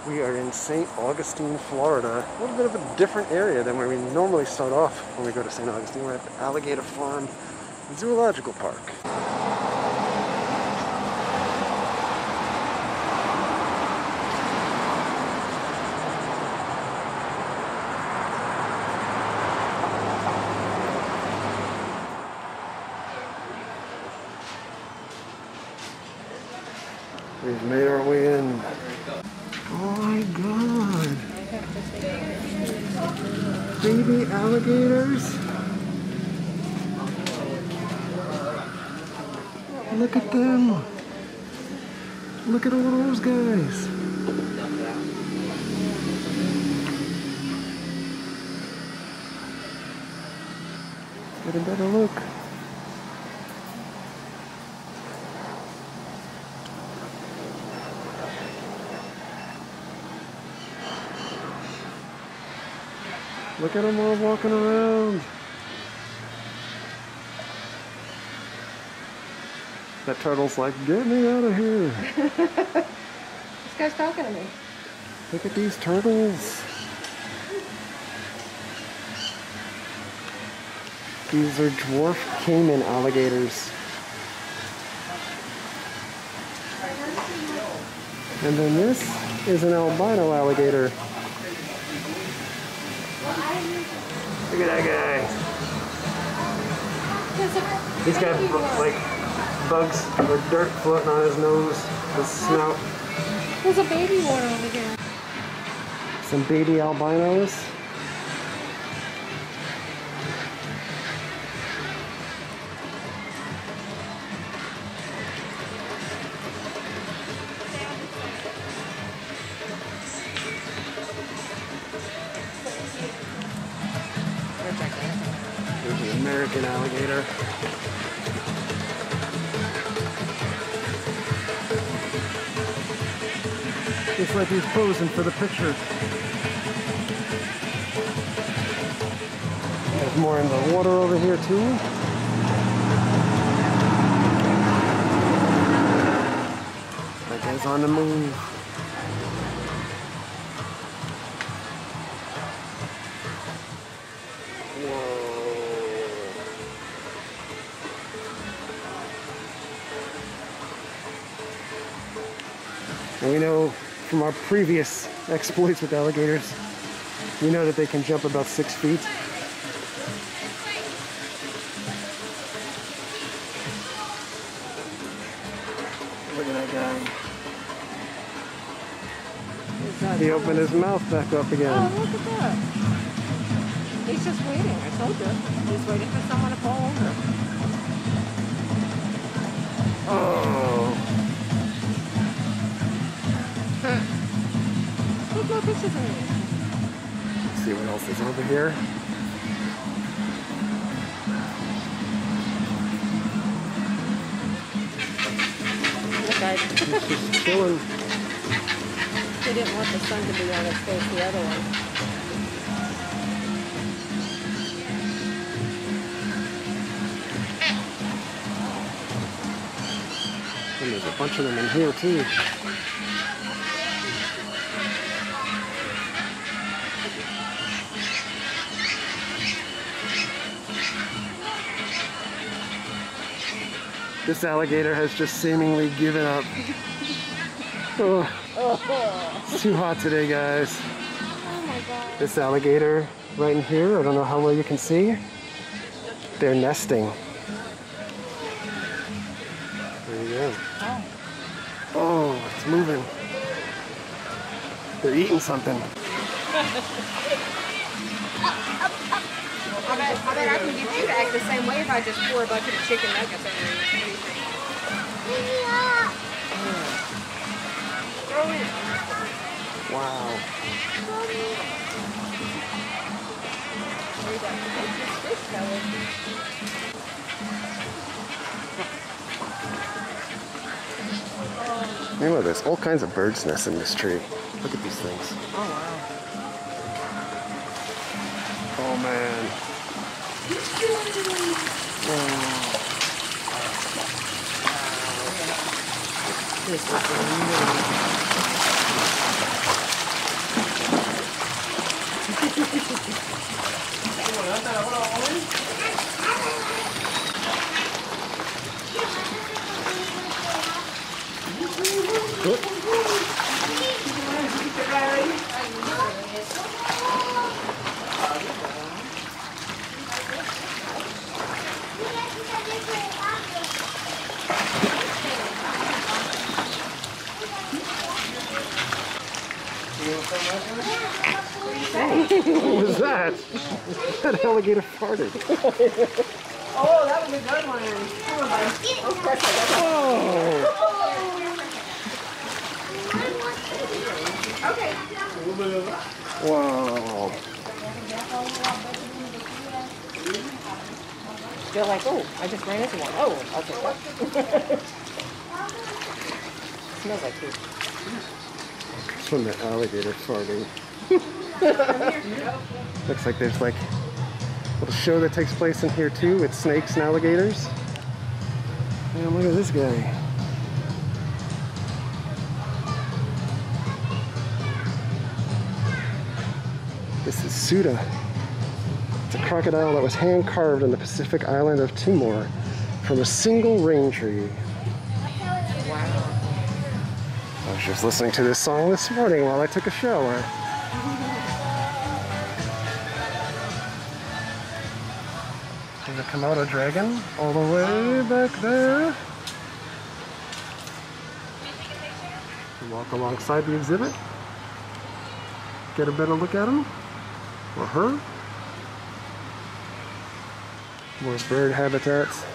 We are in St. Augustine, Florida. A little bit of a different area than where we normally start off when we go to St. Augustine. We're at the Alligator Farm Zoological Park. We've made our way in. Oh my god! Baby alligators! Look at them! Look at all those guys! Get a better look. Look at them all walking around. That turtle's like, get me out of here. This guy's talking to me. Look at these turtles. These are dwarf caiman alligators. And then this is an albino alligator. Look at that guy. He's got like bugs or dirt floating on his nose, his snout. There's a baby one over here. Some baby albinos. There's the American alligator. Looks like he's posing for the picture. There's more in the water over here too. That guy's on the move. And we know from our previous exploits with alligators, we know that they can jump about 6 feet. Look at that guy. He opened his mouth back up again. Oh, look at that. He's just waiting, I told you. He's waiting for someone to fall over. Oh. Look, no pictures of me. Let's see what else is over here. Look, guys. He's just chilling. He didn't want the sun to be on his face, the other one. And there's a bunch of them in here too. This alligator has just seemingly given up. Oh, it's too hot today, guys. Oh my god. This alligator right in here, I don't know how well you can see. They're nesting. There you go. Oh, it's moving. They're eating something. I bet I can get you to act the same way if I just pour a bucket of chicken nuggets over you. Throw it. Wow. You know, there's all kinds of birds' nests in this tree. Look at these things. Oh wow. Oh man. Wow. This is amazing. What was that? That alligator farted. Oh, that was a good one. Come on, buddy. Of course I got Oh! Okay. Wow. You're like, oh, I just ran into one. Oh, I'll take that. Smells like food. It's from the alligator farting. Looks like there's like a little show that takes place in here too with snakes and alligators. And look at this guy. This is Suda. It's a crocodile that was hand carved on the Pacific island of Timor from a single rain tree. Wow. I was just listening to this song this morning while I took a shower. There's a Komodo dragon all the way back there. You walk alongside the exhibit, get a better look at him or her. More bird habitats.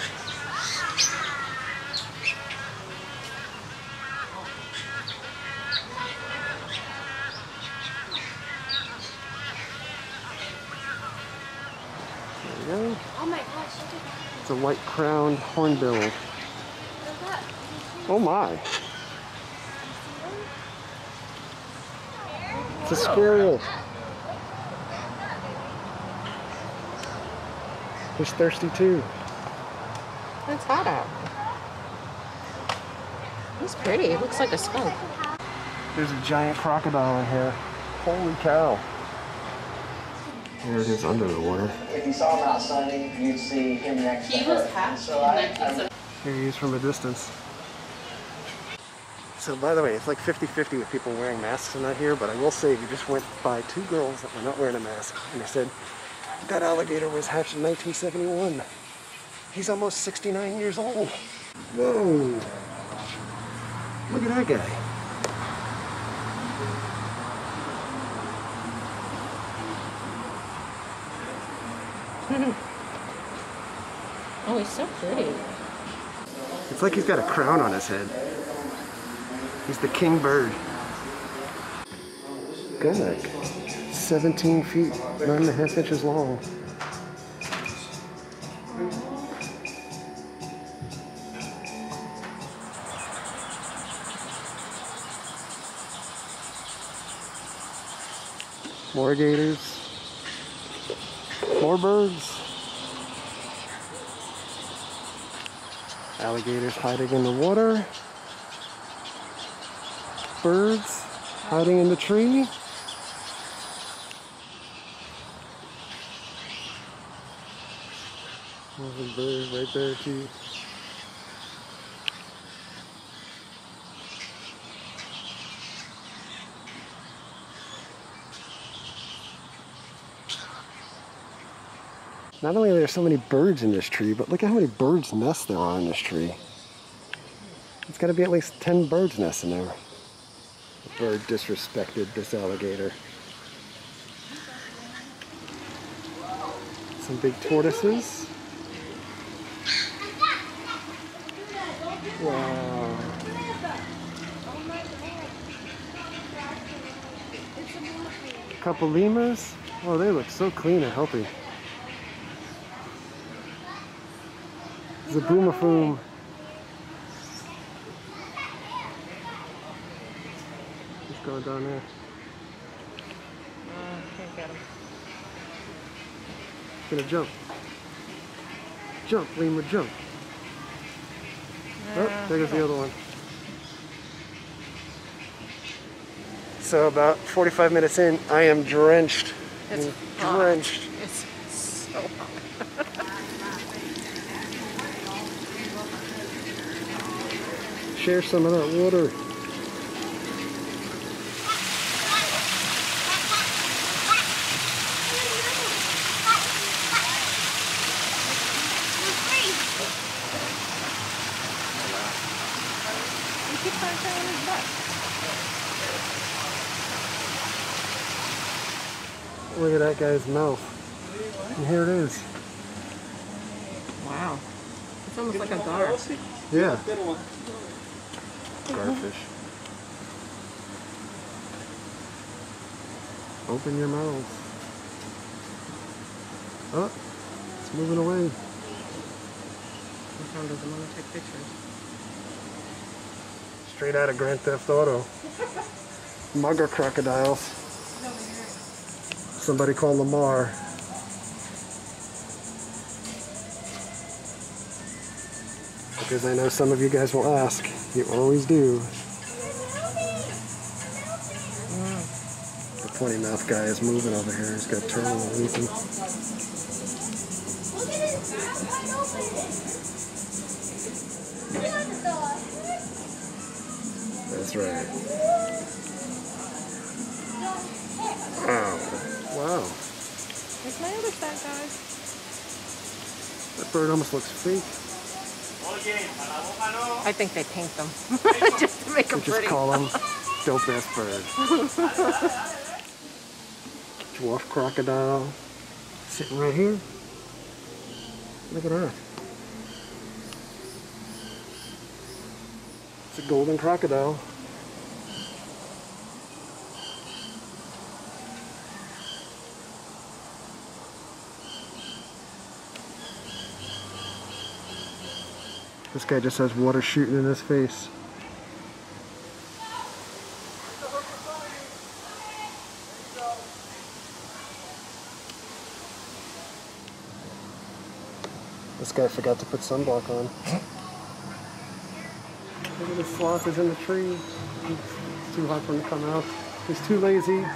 There we go. Oh my gosh. It's a white crowned hornbill. Oh my. It's a squirrel. He's thirsty too. It's hot out. He's pretty. It looks like a skunk. There's a giant crocodile in here. Holy cow. There it is under the water. If you saw him outside, you'd see him next to her. He was hatched in 1970. Here he is from a distance. So by the way, it's like 50-50 with people wearing masks and not here, but I will say we just went by two girls that were not wearing a mask, and they said, that alligator was hatched in 1971. He's almost 69 years old. Whoa. Look at that guy. Oh, he's so pretty. It's like he's got a crown on his head. He's the king bird. Good. 17 feet, 9.5 inches long. More gators. More birds. Alligators hiding in the water. Birds hiding in the tree. There's a bird right there too. Not only are there so many birds in this tree, but look at how many birds' nests there are in this tree. It's got to be at least 10 birds' nests in there. The bird disrespected this alligator. Some big tortoises. Wow. A couple lemurs. Oh, they look so clean and healthy. There's a boomafoom. He's going down there. Can't get him. He's gonna jump. Jump, lemur, jump. Oh, there goes the other one. So about 45 minutes in, I am drenched. It's Drenched. hot. It's so hot. Share some of that water. He keeps on turning his butt. Look at that guy's mouth. And here it is. Wow. It's almost like a gar. Yeah. Garfish. Open your mouth. Oh, it's moving away. My phone doesn't want to take pictures. Straight out of Grand Theft Auto. Mugger crocodiles. Somebody call Lamar. Because I know some of you guys will ask. You always do. The pointy mouth guy is moving over here. He's got a turtle underneath him. That's right. Wow. Wow. Where's my other fat guy? That bird almost looks fake. I think they paint them. Just to make them You just pretty. call them dope ass bird. Dwarf crocodile. Sitting right here. Look at that. It's a golden crocodile. This guy just has water shooting in his face. This guy forgot to put sunblock on. Look at the sloth is in the tree. It's too hot for him to come out. He's too lazy.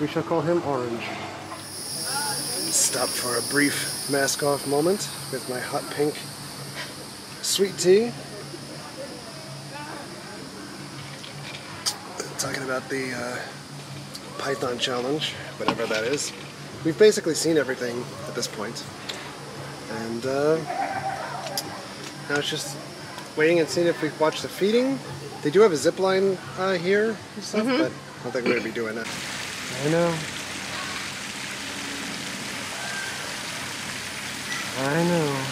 We shall call him Orange. Stop for a brief mask off moment with my hot pink sweet tea. Talking about the Python challenge, whatever that is. We've basically seen everything at this point. And now it's just waiting and seeing if we watch the feeding. They do have a zip line here and stuff, but I don't think we're going to be doing that. I know. I know.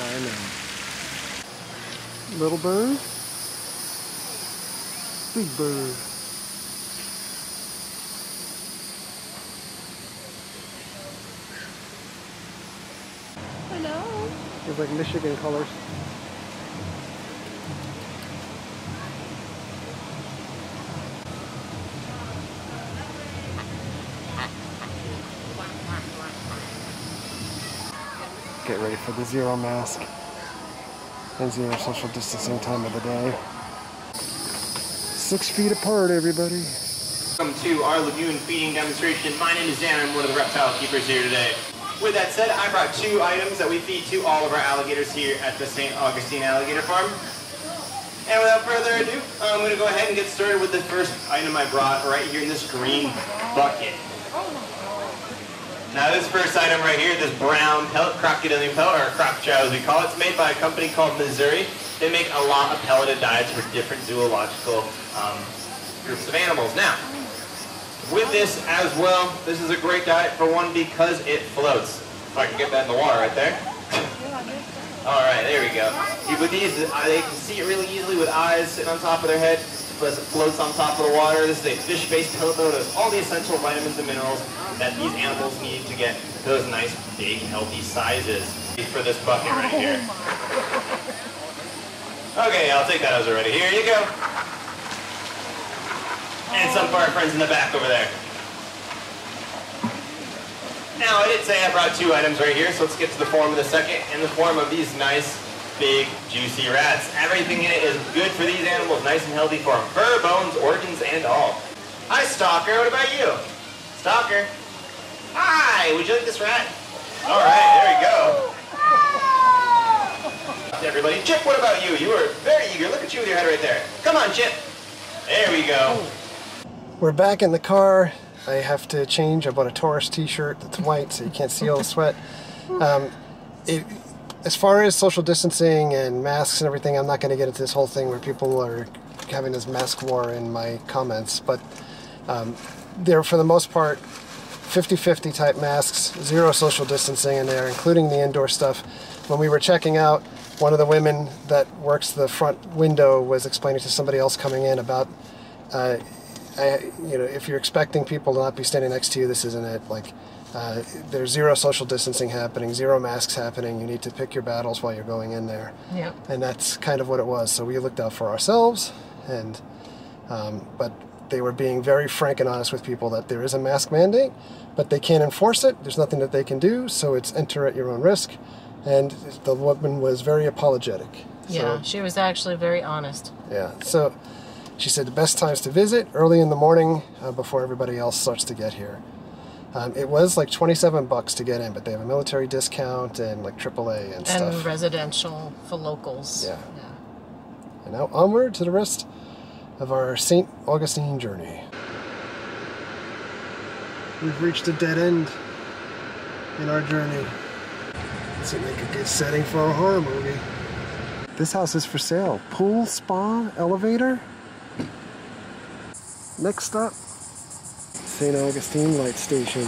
I know. Little bird. Big bird. Hello. It's like Michigan colors. Get ready for the zero mask and zero social distancing time of the day. 6 feet apart, everybody. Welcome to our lagoon feeding demonstration. My name is Dan. I'm one of the reptile keepers here today. With that said, I brought 2 items that we feed to all of our alligators here at the St. Augustine Alligator Farm. And without further ado, I'm going to go ahead and get started with the first item I brought right here in this green bucket. Now this first item right here, this brown pellet, crocodilian pellet, or croc chow as we call it, it's made by a company called Missouri. They make a lot of pelleted diets for different zoological groups of animals. Now, with this as well, this is a great diet for one because it floats. If I can get that in the water right there. Alright, there we go. With these, they can see it really easily with eyes sitting on top of their head. As it floats on top of the water. This is a fish-based pellet that has all the essential vitamins and minerals that these animals need to get those nice, big, healthy sizes for this bucket right here. Okay, I'll take that as already. Here you go. And some for our friends in the back over there. Now, I did say I brought 2 items right here, so let's get to the form of the second, in the form of these nice, big, juicy rats. Everything in it is good for these animals, nice and healthy for them. Fur, bones, organs, and all. Hi, Stalker. What about you? Stalker. Hi. Would you like this rat? All right. There you go. Everybody. Chip, what about you? You were very eager. Look at you with your head right there. Come on, Chip. There we go. We're back in the car. I have to change. I bought a Taurus t-shirt that's white so you can't see all the sweat. As far as social distancing and masks and everything, I'm not going to get into this whole thing where people are having this mask war in my comments, but They're, for the most part, 50-50 type masks, zero social distancing in there, including the indoor stuff. When we were checking out, one of the women that works the front window was explaining to somebody else coming in about, if you're expecting people to not be standing next to you, this isn't it. Like, there's zero social distancing happening, zero masks happening. You need to pick your battles while you're going in there. Yeah. And that's kind of what it was. So we looked out for ourselves, and but they were being very frank and honest with people that there is a mask mandate, but they can't enforce it. There's nothing that they can do, so it's enter at your own risk. And the woman was very apologetic. Yeah, she was actually very honest. Yeah, so she said the best times to visit, early in the morning before everybody else starts to get here. It was like $27 to get in, but they have a military discount and like AAA and stuff. And residential for locals. Yeah. And now onward to the rest of our St. Augustine journey. We've reached a dead end in our journey. Seems like a good setting for a horror movie. This house is for sale. Pool, spa, elevator. Next stop, St. Augustine Light Station.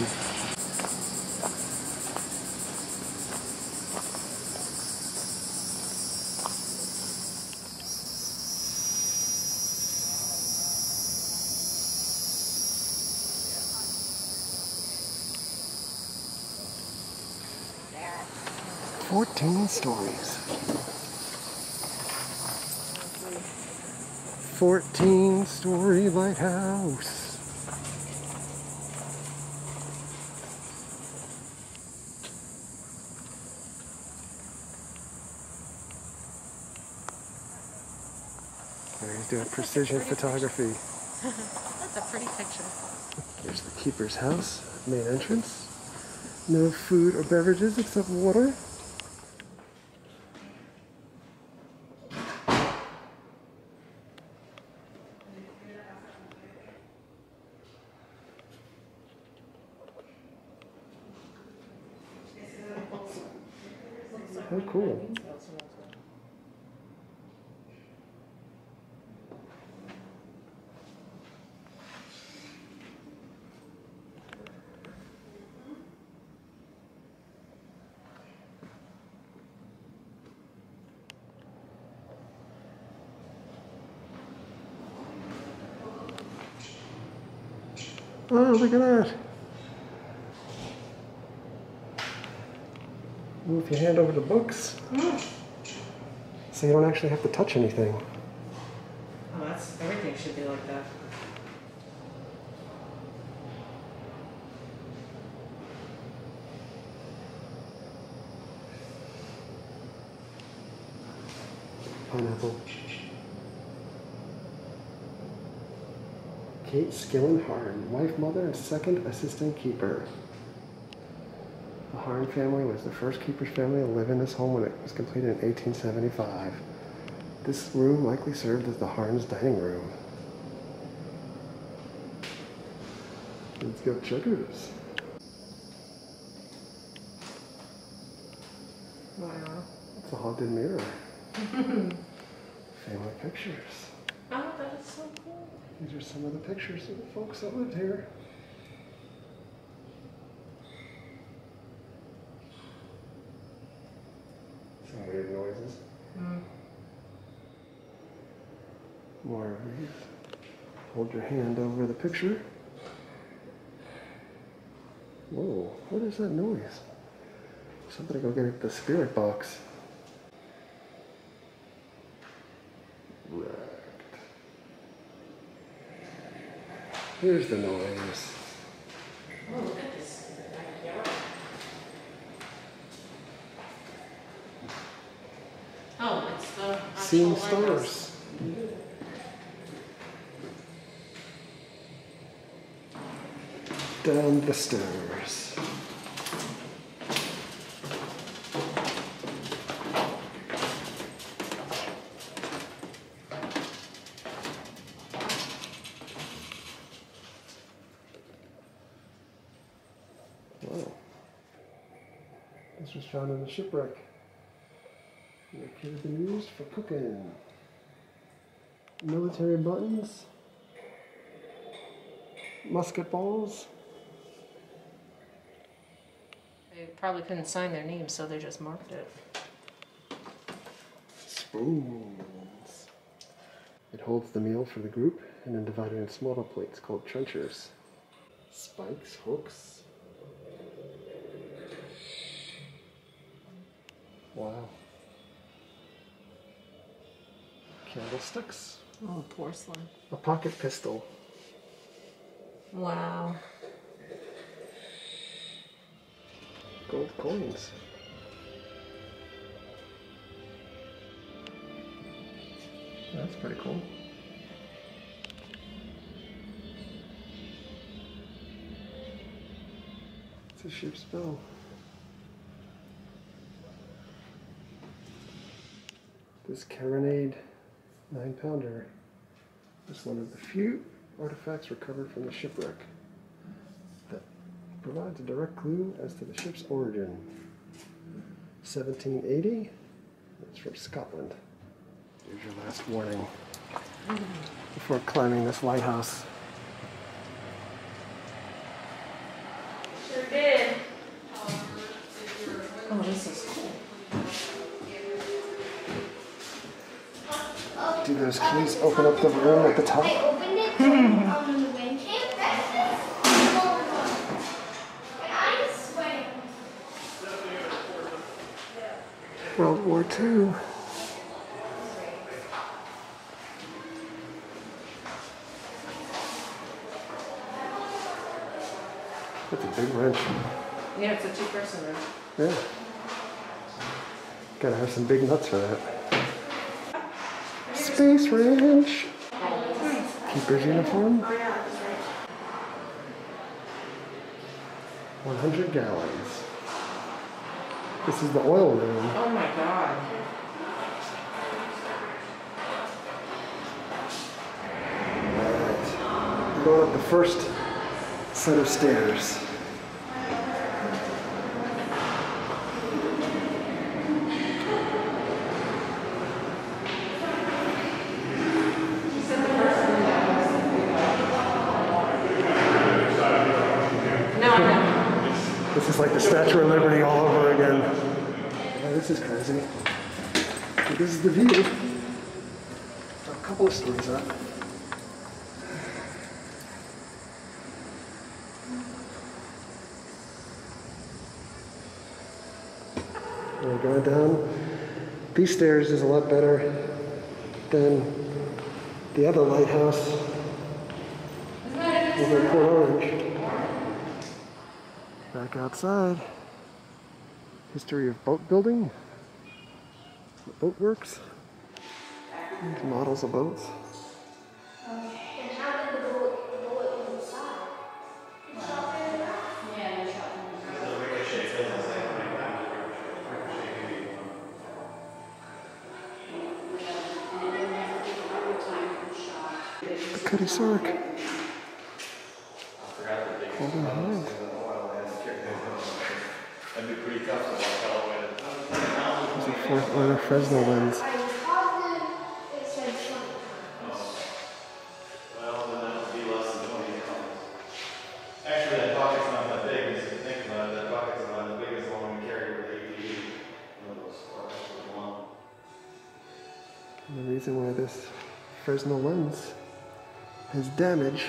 Yeah. 14 stories. 14-story lighthouse. He's doing precision photography. That's a pretty picture. There's the keeper's house, main entrance. No food or beverages except water. Oh, cool. Oh, look at that. Move your hand over the books. So you don't actually have to touch anything. Oh, everything should be like that. Pineapple. Kate Skillen Harn, wife, mother, and second assistant keeper. The Harn family was the first keeper's family to live in this home when it was completed in 1875. This room likely served as the Harn's dining room. Let's go checkers. Wow. It's a haunted mirror. Family pictures. Oh, that is so cool. These are some of the pictures of the folks that lived here. Some weird noises. More of these. Hold your hand over the picture. Whoa, what is that noise? Somebody go get the spirit box. Wrecked. Here's the noise. Oh, look at this backyard. Oh, it's the actual Seeing lighthouse. stars. Down the stairs. Wow. This was found in a shipwreck. It could have been used for cooking. Military buttons. musket balls. They probably couldn't sign their names, so they just marked it. Spoons. It holds the meal for the group and then divided in smaller plates called trenchers. Spikes, hooks. Wow. Candlesticks. Oh, porcelain. A pocket pistol. Wow. Gold coins. That's pretty cool. It's a ship's bell. This carronade 9-pounder is one of the few artifacts recovered from the shipwreck that provides a direct clue as to the ship's origin. 1780, it's from Scotland. Here's your last warning before climbing this lighthouse. Sure did. Oh, this is cool. Do those keys open up the room at the top? I opened it when the wind came. And I swear. World War II. That's a big wrench. Yeah, it's a two-person room. Yeah. Gotta have some big nuts for that. Space wrench. Keeper's uniform. 100 gallons. This is the oil room. Oh my god. Alright. Going up the first set of stairs. No, I know. This is like the Statue of Liberty all over again. Oh, this is crazy. So this is the view. A couple of stories up. We're going down. These stairs is a lot better than the other lighthouse over in Port Orange. Back outside. History of boat building. Boat works. These models of boats. And how did the bullet inside? Yeah, they shot The Cutty Sark. Holding hands. There's a 4th order Fresnel lens. I was positive it said something. Actually, that pocket's not that big, as you think about it. That pocket's about as big as the one we carry with the ATV. One of those are long. And the reason why this Fresnel lens has damage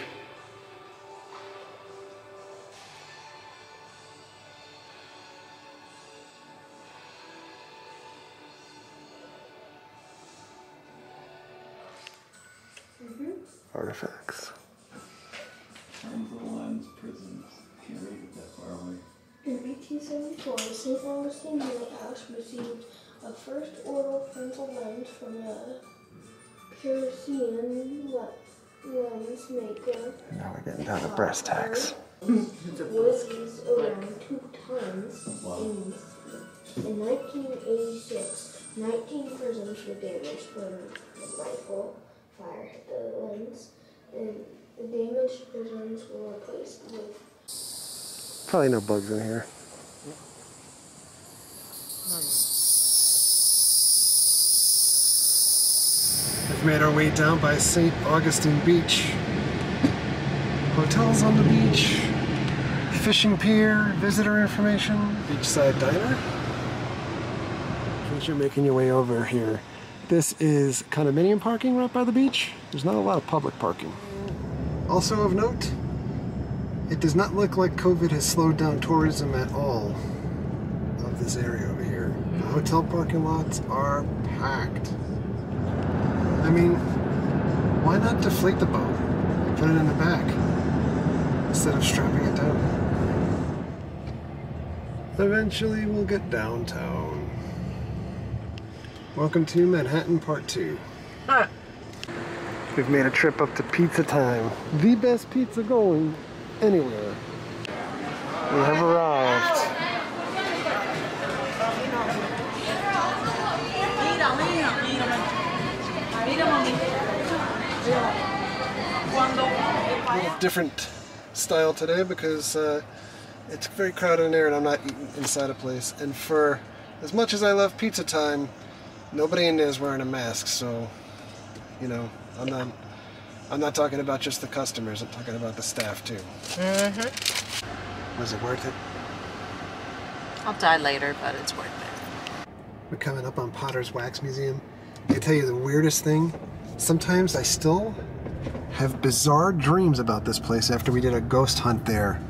artifacts. Terms of the lens, prisons. Can't read it that far away. In 1874, the St. Augustine Lighthouse received a first order frontal lens from a Parisian lens maker. And now we're getting down to brass tacks. Weighs around 2 tons. In 1986, 19 prisms were damaged when a rifle fire hit the lens, and the damaged prisms were replaced with Probably no bugs in here. We've made our way down by St. Augustine Beach. Hotels on the beach, fishing pier, visitor information, beachside diner. As you're making your way over here, this is condominium parking right by the beach. There's not a lot of public parking. Also of note, it does not look like COVID has slowed down tourism at all of this area over here. The hotel parking lots are packed. I mean, why not deflate the boat and put it in the back instead of strapping it down? Eventually we'll get downtown. Welcome to Manhattan Part 2. We've made a trip up to Pizza Time. The best pizza going anywhere. We have arrived. A little different style today because it's very crowded in there and I'm not eating inside a place. And for as much as I love Pizza Time, nobody in there is wearing a mask, so you know, I'm not talking about just the customers, I'm talking about the staff too. Was it worth it? I'll die later, but it's worth it. We're coming up on Potter's Wax Museum. I tell you the weirdest thing, sometimes I still have bizarre dreams about this place after we did a ghost hunt there.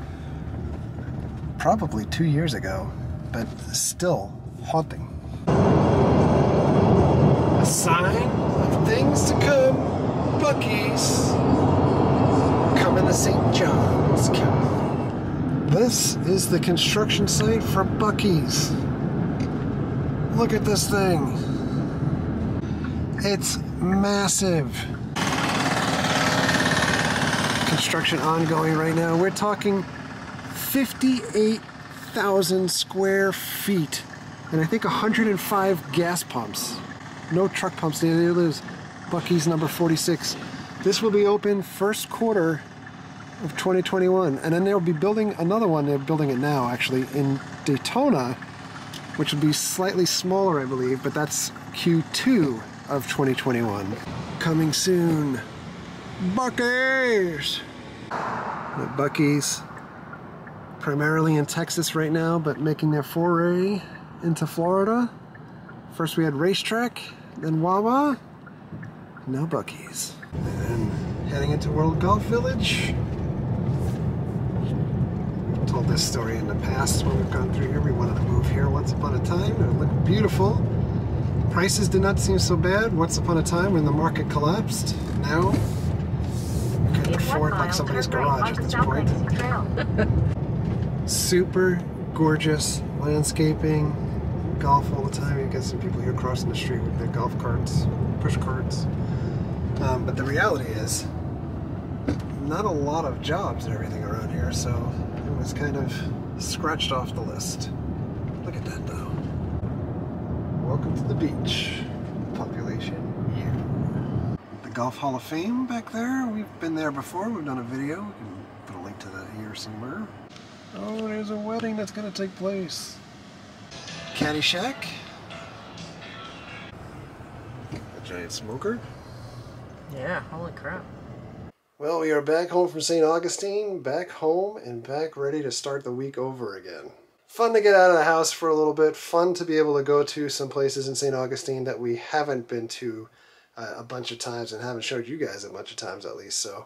Probably 2 years ago, but still haunting. A sign of things to come. Buc-ee's coming to St. John's County. This is the construction site for Buc-ee's. Look at this thing. It's massive. Construction ongoing right now. We're talking 58,000 square feet and I think 105 gas pumps. No truck pumps. There's Buc-ee's number 46. This will be open first quarter of 2021, and then they'll be building another one. They're building it now, actually, in Daytona, which will be slightly smaller, I believe, but that's Q2 of 2021. Coming soon, Buc-ee's. Buc-ee's, primarily in Texas right now, but making their foray into Florida. First we had Racetrack, then Wawa, now Buc-ee's. And then heading into World Golf Village. We've told this story in the past when we've gone through here. We wanted to move here once upon a time. It looked beautiful. Prices did not seem so bad once upon a time when the market collapsed. Now, you can afford like somebody's garage at this point. Super gorgeous landscaping. Golf all the time. You get some people here crossing the street with their golf carts, push carts. But the reality is, not a lot of jobs and everything around here, so it was kind of scratched off the list. Look at that though. Welcome to the beach. Population U. The Golf Hall of Fame back there. We've been there before. We've done a video. We can put a link to that here somewhere. Oh, there's a wedding that's going to take place. Caddyshack. A giant smoker. Yeah, holy crap. Well, we are back home from St. Augustine, back home and back ready to start the week over again. Fun to get out of the house for a little bit, fun to be able to go to some places in St. Augustine that we haven't been to a bunch of times and haven't showed you guys a bunch of times at least. So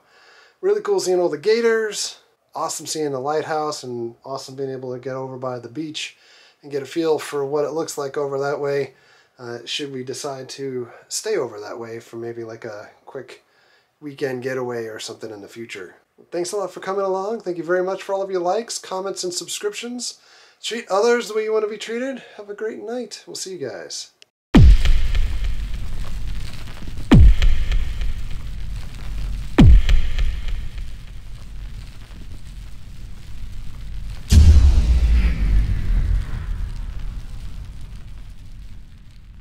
really cool seeing all the gators, awesome seeing the lighthouse, and awesome being able to get over by the beach and get a feel for what it looks like over that way. Should we decide to stay over that way for maybe like a quick weekend getaway or something in the future. Thanks a lot for coming along. Thank you very much for all of your likes, comments, and subscriptions. Treat others the way you want to be treated. Have a great night. We'll see you guys.